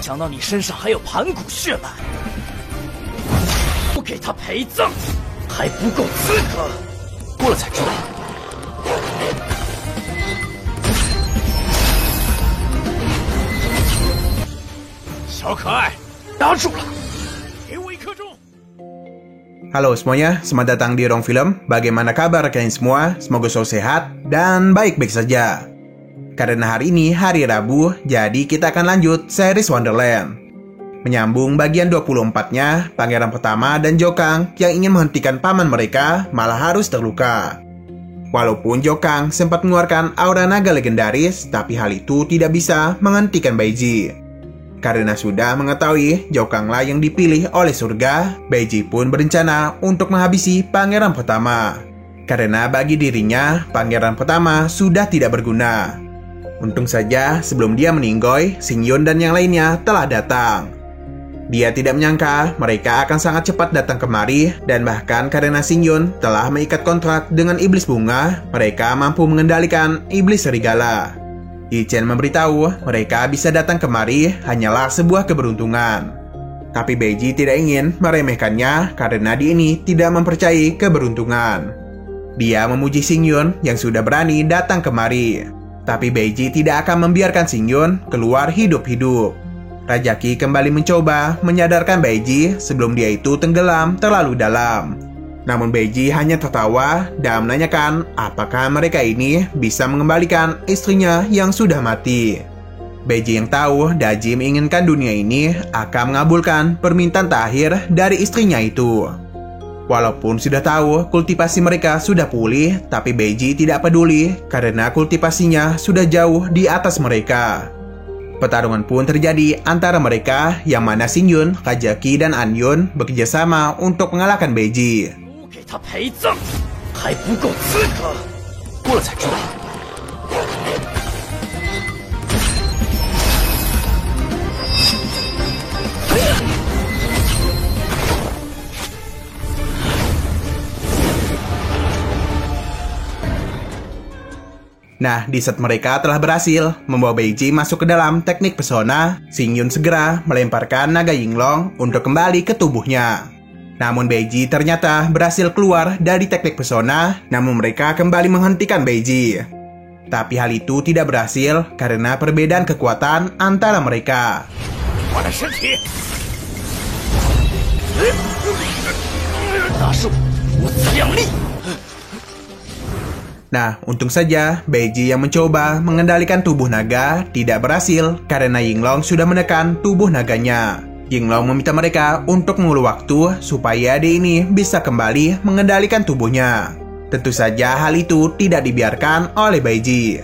想到你身上还有盘古血脉，不给他陪葬，还不够资格。过了才知道。小可爱，打住了，给我一颗钟。Halo semuanya, selamat datang di Ruang Film. Bagaimana kabar kalian semua? Semoga selalu sehat dan baik-baik saja. Karena hari ini hari Rabu, jadi kita akan lanjut series Wonderland. Menyambung bagian 24-nya, pangeran pertama dan Jokang yang ingin menghentikan paman mereka malah harus terluka. Walaupun Jokang sempat mengeluarkan aura naga legendaris, tapi hal itu tidak bisa menghentikan Baiji. Karena sudah mengetahui Jokanglah yang dipilih oleh surga, Baiji pun berencana untuk menghabisi pangeran pertama. Karena bagi dirinya, pangeran pertama sudah tidak berguna. Untung saja sebelum dia meninggoy, Xingyun dan yang lainnya telah datang. Dia tidak menyangka mereka akan sangat cepat datang kemari, dan bahkan karena Xingyun telah mengikat kontrak dengan iblis bunga, mereka mampu mengendalikan iblis serigala. Yi Chen memberitahu mereka bisa datang kemari hanyalah sebuah keberuntungan. Tapi Baiji tidak ingin meremehkannya karena dia ini tidak mempercayai keberuntungan. Dia memuji Xingyun yang sudah berani datang kemari. Tapi Baiji tidak akan membiarkan Xingyun keluar hidup-hidup. Raja Qi kembali mencoba menyadarkan Baiji sebelum dia itu tenggelam terlalu dalam. Namun Baiji hanya tertawa dan menanyakan apakah mereka ini bisa mengembalikan istrinya yang sudah mati. Baiji yang tahu Daji menginginkan dunia ini akan mengabulkan permintaan terakhir dari istrinya itu. Walaupun sudah tahu kultivasi mereka sudah pulih, tapi Baiji tidak peduli karena kultivasinya sudah jauh di atas mereka. Pertarungan pun terjadi antara mereka yang mana Xingyun, Raja Qi, dan Anyun bekerjasama untuk mengalahkan Baiji. 他陪葬，还不够资格。过了才知道。Nah, di saat mereka telah berhasil membawa Baiji masuk ke dalam teknik pesona, Xingyun segera melemparkan naga Yinglong untuk kembali ke tubuhnya. Namun Baiji ternyata berhasil keluar dari teknik pesona, namun mereka kembali menghentikan Baiji. Tapi hal itu tidak berhasil karena perbedaan kekuatan antara mereka. Nah, untung saja Baiji yang mencoba mengendalikan tubuh naga tidak berhasil karena Yinglong sudah menekan tubuh naganya. Yinglong meminta mereka untuk mengulur waktu supaya dia ini bisa kembali mengendalikan tubuhnya. Tentu saja hal itu tidak dibiarkan oleh Baiji.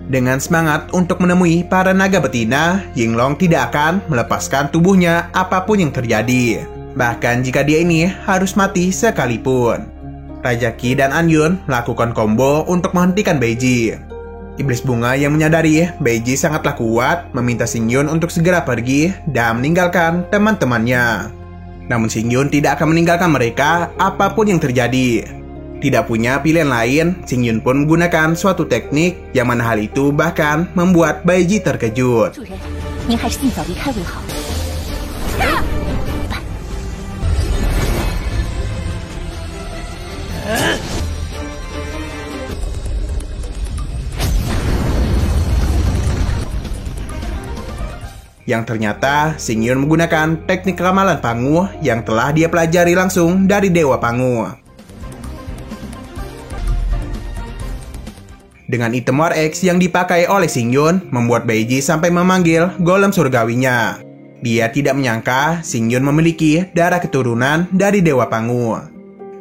Dengan semangat untuk menemui para naga betina, Yinglong tidak akan melepaskan tubuhnya apapun yang terjadi. Bahkan jika dia ini harus mati sekalipun. Raja Qi dan Anyun melakukan combo untuk menghentikan Baiji. Iblis bunga yang menyadari Baiji sangatlah kuat meminta Xingyun untuk segera pergi dan meninggalkan teman-temannya. Namun Xingyun tidak akan meninggalkan mereka apapun yang terjadi. Tidak punya pilihan lain, Xingyun pun menggunakan suatu teknik yang mana hal itu bahkan membuat Baiji terkejut. Yang ternyata Xingyun menggunakan teknik ramalan Pangu yang telah dia pelajari langsung dari Dewa Pangu. Dengan item War X yang dipakai oleh Xingyun, membuat Baiji sampai memanggil golem surgawinya. Dia tidak menyangka Xingyun memiliki darah keturunan dari Dewa Pangu.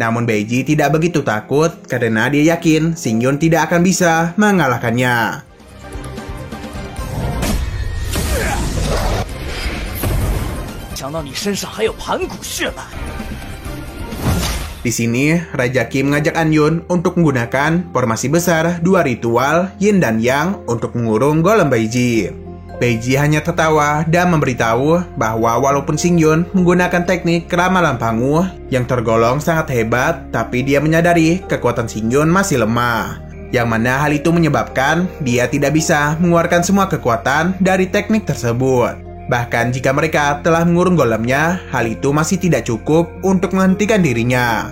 Namun Baiji tidak begitu takut karena dia yakin Xingyun tidak akan bisa mengalahkannya. Di sini, Raja Qi mengajak Anyun untuk menggunakan formasi besar dua ritual Yin dan Yang untuk mengurung golem Baiji. Baiji hanya tertawa dan memberitahu bahwa walaupun Xingyun menggunakan teknik ramalan Pangu yang tergolong sangat hebat, tapi dia menyadari kekuatan Xingyun masih lemah. Yang mana hal itu menyebabkan dia tidak bisa mengeluarkan semua kekuatan dari teknik tersebut. Bahkan jika mereka telah mengurung golemnya, hal itu masih tidak cukup untuk menghentikan dirinya.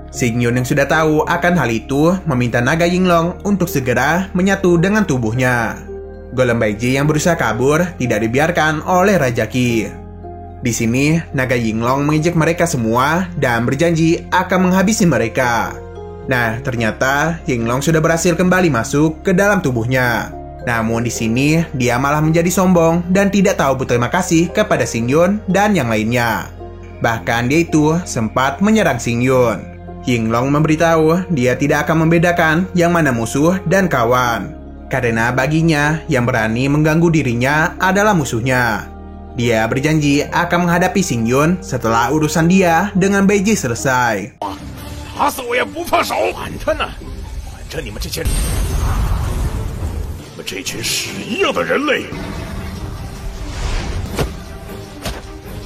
Xing Yun yang sudah tahu akan hal itu meminta naga Yinglong untuk segera menyatu dengan tubuhnya. Golem Baiji yang berusaha kabur tidak dibiarkan oleh Raja Qi. Di sini, naga Yinglong mengejek mereka semua dan berjanji akan menghabisi mereka. Nah, ternyata Yinglong sudah berhasil kembali masuk ke dalam tubuhnya. Namun di sini, dia malah menjadi sombong dan tidak tahu berterima kasih kepada Xing Yun dan yang lainnya. Bahkan dia itu sempat menyerang Xing Yun. Yinglong memberitahu dia tidak akan membedakan yang mana musuh dan kawan. Karena baginya, yang berani mengganggu dirinya adalah musuhnya. Dia berjanji akan menghadapi Xing Yun setelah urusan dia dengan Beiji selesai. 打死我也不放手！管他呢，管着你们这些人，你们这群屎一样的人类！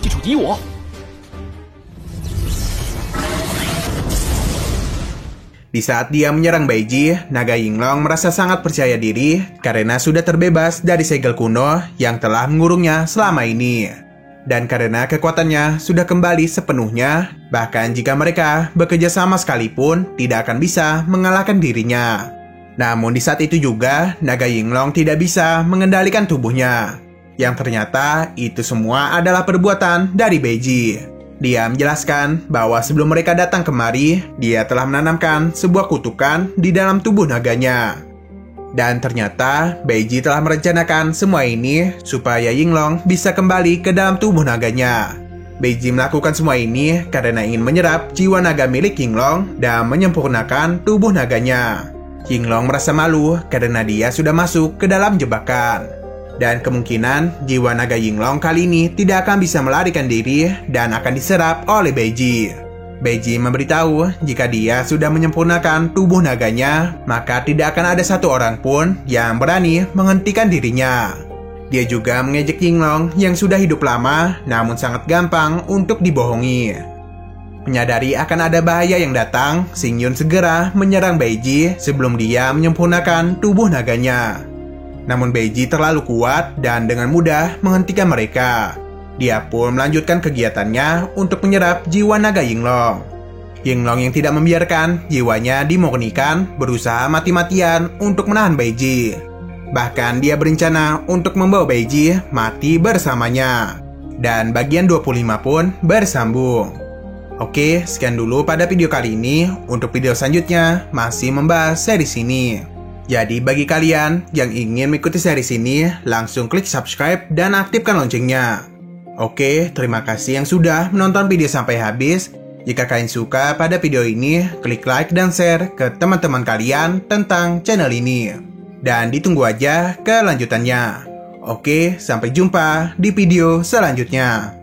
地处敌我。 Di saat dia menyerang Beiji, naga Yinglong merasa sangat percaya diri karena sudah terbebas dari segel kuno yang telah mengurungnya selama ini. Dan karena kekuatannya sudah kembali sepenuhnya, bahkan jika mereka bekerja sama sekalipun tidak akan bisa mengalahkan dirinya. Namun di saat itu juga, naga Yinglong tidak bisa mengendalikan tubuhnya. Yang ternyata itu semua adalah perbuatan dari Beiji. Dia menjelaskan bahwa sebelum mereka datang kemari, dia telah menanamkan sebuah kutukan di dalam tubuh naganya. Dan ternyata Beiji telah merencanakan semua ini supaya Yinglong bisa kembali ke dalam tubuh naganya. Beiji melakukan semua ini karena ingin menyerap jiwa naga milik Yinglong dan menyempurnakan tubuh naganya. Yinglong merasa malu karena dia sudah masuk ke dalam jebakan. Dan kemungkinan jiwa naga Yinglong kali ini tidak akan bisa melarikan diri dan akan diserap oleh Beiji. Beiji memberitahu jika dia sudah menyempurnakan tubuh naganya, maka tidak akan ada satu orang pun yang berani menghentikan dirinya. Dia juga mengejek Yinglong yang sudah hidup lama, namun sangat gampang untuk dibohongi. Menyadari akan ada bahaya yang datang, Xing Yun segera menyerang Beiji sebelum dia menyempurnakan tubuh naganya. Namun Beiji terlalu kuat dan dengan mudah menghentikan mereka. Dia pun melanjutkan kegiatannya untuk menyerap jiwa naga Yinglong. Yinglong yang tidak membiarkan jiwanya dimurnikan berusaha mati-matian untuk menahan Beiji. Bahkan dia berencana untuk membawa Beiji mati bersamanya. Dan bagian 25 pun bersambung. Oke, sekian dulu pada video kali ini. Untuk video selanjutnya masih membahas series ini. Jadi bagi kalian yang ingin mengikuti series ini, langsung klik subscribe dan aktifkan loncengnya. Oke, terima kasih yang sudah menonton video sampai habis. Jika kalian suka pada video ini, klik like dan share ke teman-teman kalian tentang channel ini. Dan ditunggu aja kelanjutannya. Oke, sampai jumpa di video selanjutnya.